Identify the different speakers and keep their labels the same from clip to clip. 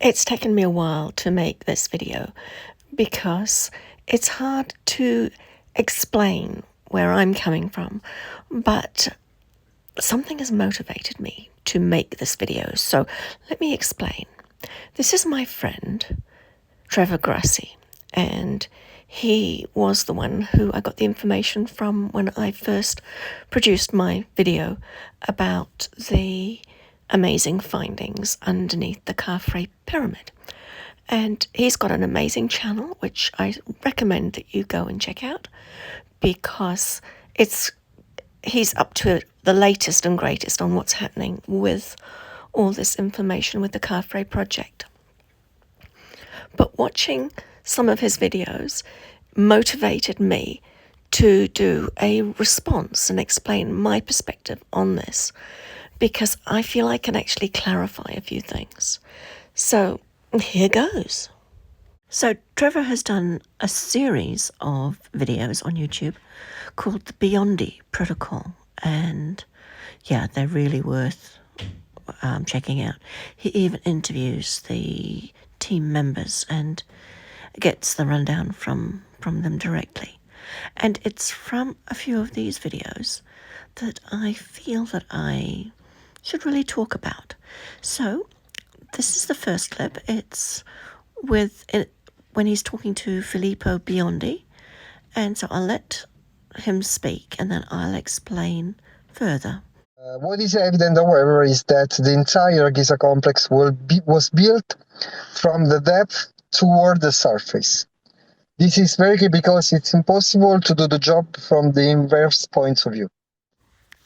Speaker 1: It's taken me a while to make this video because it's hard to explain where I'm coming from, but something has motivated me to make this video. So let me explain. This is my friend, Trevor Grassi, and he was the one who I got the information from when I first produced my video about the amazing findings underneath the Khafre pyramid. And he's got an amazing channel, which I recommend that you go and check out, because he's up to the latest and greatest on what's happening with all this information with the Khafre project. But watching some of his videos motivated me to do a response and explain my perspective on this, because I feel I can actually clarify a few things. So here goes. So Trevor has done a series of videos on YouTube called the BIONDI protocol, and yeah, they're really worth checking out. He even interviews the team members and gets the rundown from them directly. And it's from a few of these videos that I feel that I should really talk about. So this is the first clip. It's when he's talking to Filipo BIONDI, and so I'll let him speak and then I'll explain further.
Speaker 2: What is evident, however, is that the entire Giza complex was built from the depth toward the surface. This is very key because it's impossible to do the job from the inverse points of view.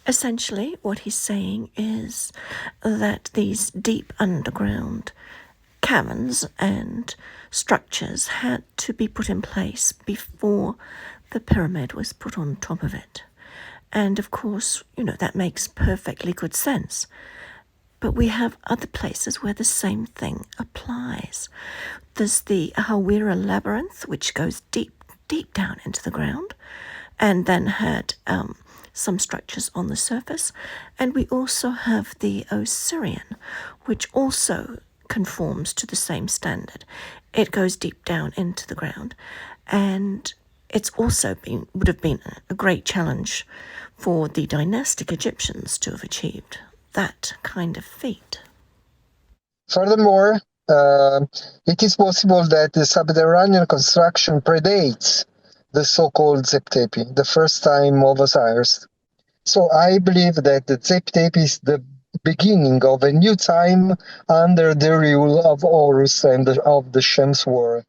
Speaker 1: Essentially, what he's saying is that these deep underground caverns and structures had to be put in place before the pyramid was put on top of it. And of course, that makes perfectly good sense. But we have other places where the same thing applies. There's the Hawira labyrinth, which goes deep, deep down into the ground, and then had some structures on the surface. And we also have the Osirian, which also conforms to the same standard. It goes deep down into the ground, and it's also would have been a great challenge for the dynastic Egyptians to have achieved that kind of feat.
Speaker 2: Furthermore, it is possible that the subterranean construction predates the so-called Zeptepi, the first time of Osiris. So I believe that the Zeptepi is the beginning of a new time under the rule of Horus and of the Shem's war.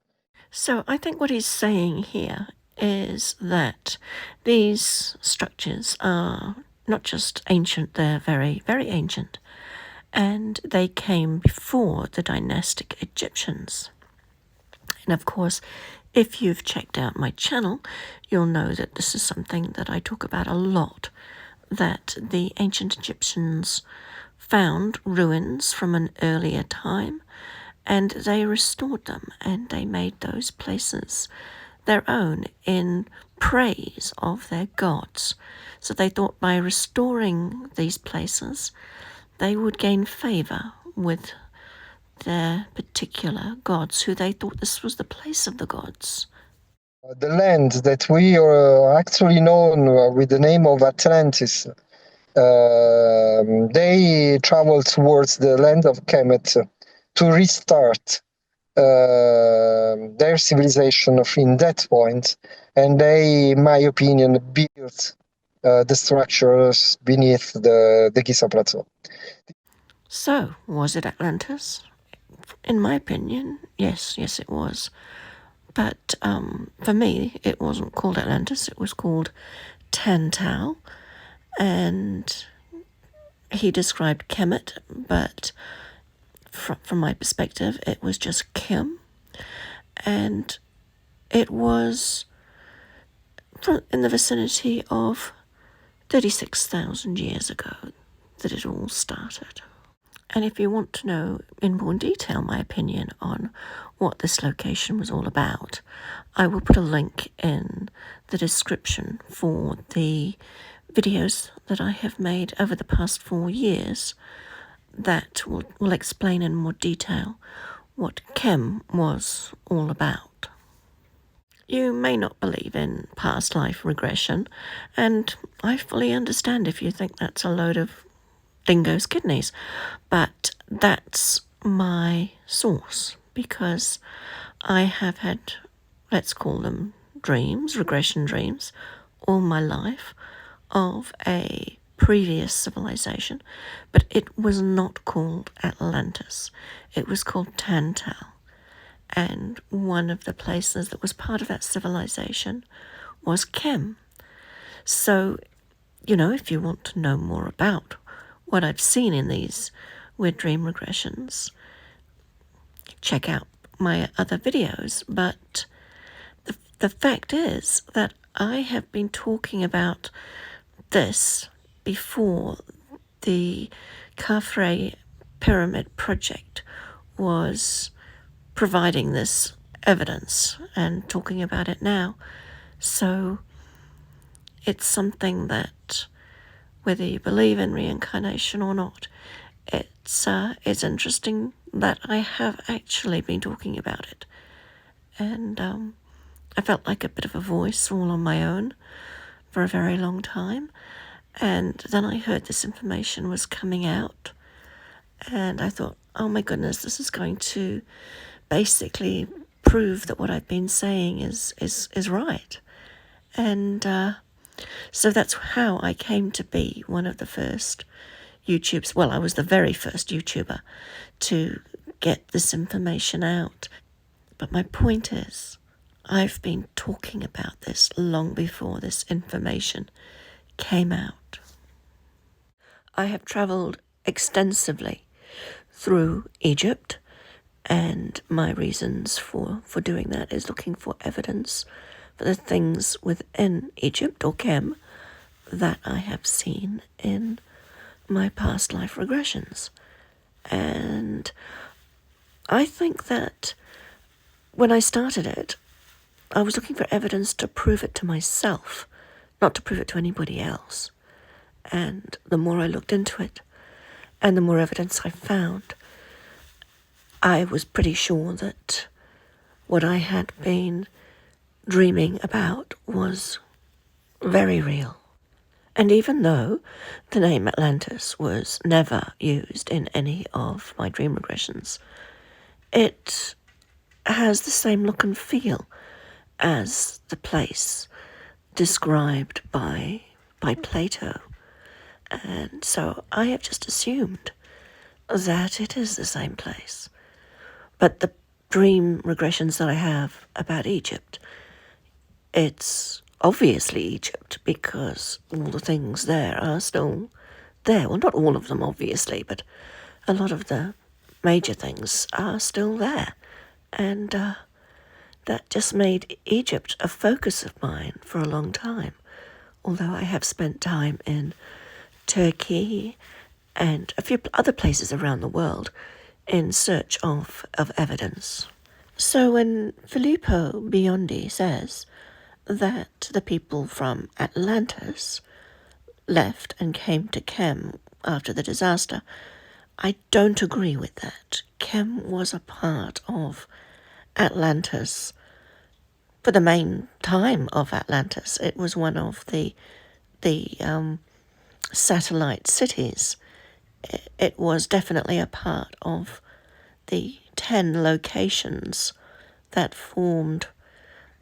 Speaker 1: So I think what he's saying here is that these structures are not just ancient, they're very, very ancient. And they came before the dynastic Egyptians. And of course, if you've checked out my channel, you'll know that this is something that I talk about a lot, that the ancient Egyptians found ruins from an earlier time, and they restored them, and they made those places their own in praise of their gods. So they thought by restoring these places, they would gain favor with their particular gods, who they thought this was the place of the gods.
Speaker 2: The land that we are actually known with the name of Atlantis, they traveled towards the land of Kemet to restart their civilization in that point, and they, in my opinion, built the structures beneath the Giza Plateau.
Speaker 1: So, was it Atlantis? In my opinion, yes, it was. But for me, it wasn't called Atlantis, it was called Tantau. And he described Kemet, but from my perspective, it was just Kim. And it was in the vicinity of 36,000 years ago that it all started. And if you want to know in more detail my opinion on what this location was all about, I will put a link in the description for the videos that I have made over the past 4 years that will explain in more detail what Khem was all about. You may not believe in past life regression, and I fully understand if you think that's a load of dingo's kidneys, but that's my source, because I have had, let's call them dreams, regression dreams, all my life of a previous civilization, but it was not called Atlantis. It was called Tantal. And one of the places that was part of that civilization was Khem. So, if you want to know more about what I've seen in these weird dream regressions, check out my other videos. But the fact is that I have been talking about this before the Khafre pyramid project was providing this evidence and talking about it now. So it's something that, whether you believe in reincarnation or not, it's interesting that I have actually been talking about it. And I felt like a bit of a voice all on my own for a very long time. And then I heard this information was coming out, and I thought, oh my goodness, this is going to basically prove that what I've been saying is right. And so that's how I came to be one of the first YouTubers. Well, I was the very first YouTuber to get this information out. But my point is, I've been talking about this long before this information came out. I have travelled extensively through Egypt, and my reasons for doing that is looking for evidence for the things within Egypt, or Khem, that I have seen in my past life regressions. And I think that when I started it, I was looking for evidence to prove it to myself, not to prove it to anybody else. And the more I looked into it, and the more evidence I found, I was pretty sure that what I had been dreaming about was very real. And even though the name Atlantis was never used in any of my dream regressions, it has the same look and feel as the place described by Plato. And so I have just assumed that it is the same place. But the dream regressions that I have about Egypt, it's obviously Egypt, because all the things there are still there. Well, not all of them, obviously, but a lot of the major things are still there. And that just made Egypt a focus of mine for a long time, although I have spent time in Turkey and a few other places around the world in search of evidence. So when Filipo BIONDI says that the people from Atlantis left and came to Khem after the disaster, I don't agree with that. Khem was a part of Atlantis for the main time of Atlantis. It was one of the satellite cities. It was definitely a part of the 10 locations that formed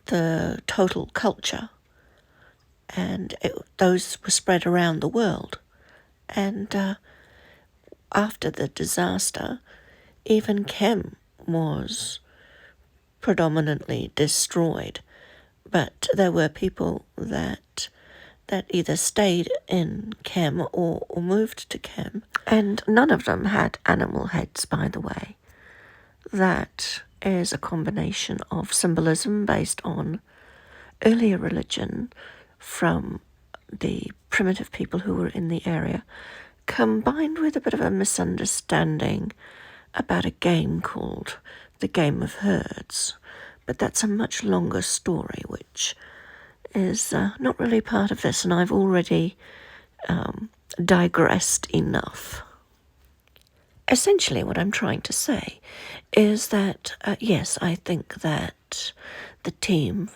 Speaker 1: the total culture, and those were spread around the world. And after the disaster, even Khem was predominantly destroyed, but there were people that either stayed in Khem or moved to Khem, and none of them had animal heads, by the way. That is a combination of symbolism based on earlier religion from the primitive people who were in the area, combined with a bit of a misunderstanding about a game called the Game of Herds. But that's a much longer story, which is not really part of this, and I've already digressed enough. Essentially, what I'm trying to say is that, yes, I think that the team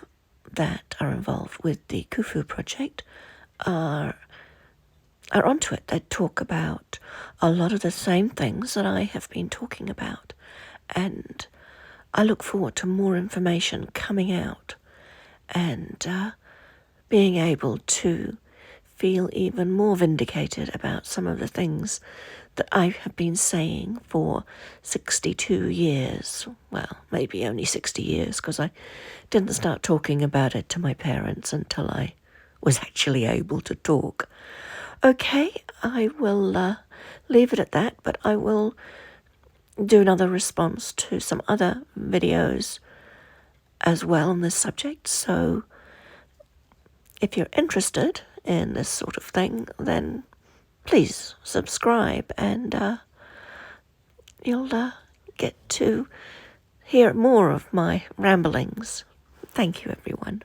Speaker 1: that are involved with the Khufu project are onto it. They talk about a lot of the same things that I have been talking about, and I look forward to more information coming out and being able to feel even more vindicated about some of the things that I have been saying for 62 years. Well, maybe only 60 years, because I didn't start talking about it to my parents until I was actually able to talk. Okay, I will leave it at that, but I will do another response to some other videos as well on this subject. So if you're interested in this sort of thing, then please subscribe, and you'll get to hear more of my ramblings. Thank you, everyone.